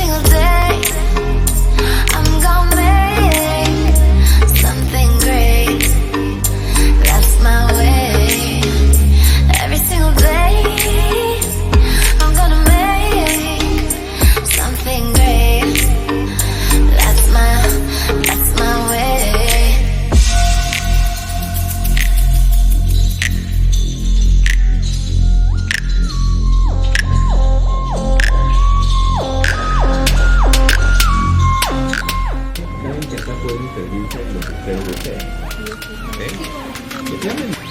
single day I'm gonna make something great. That's my way. Every single day I'm gonna make something great. That's my way.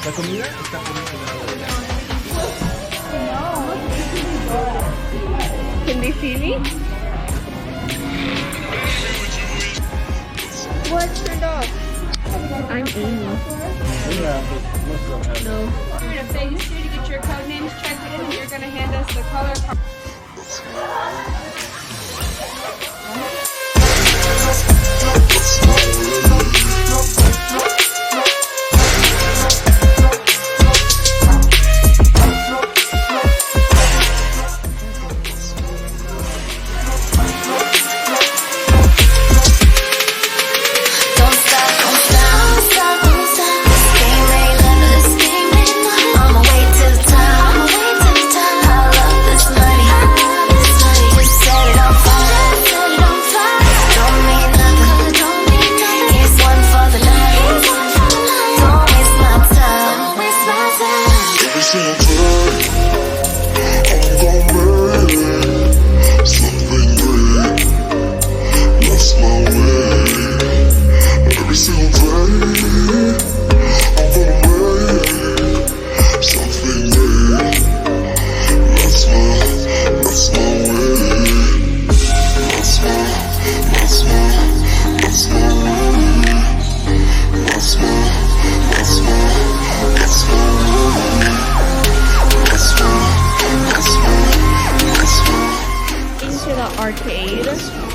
La comida está por este lado de la... Can they see me? What's turned off? I'm Amy. No. We're going to phase 2 to get your code names checked in. You're going to hand us the color card. Into the arcade.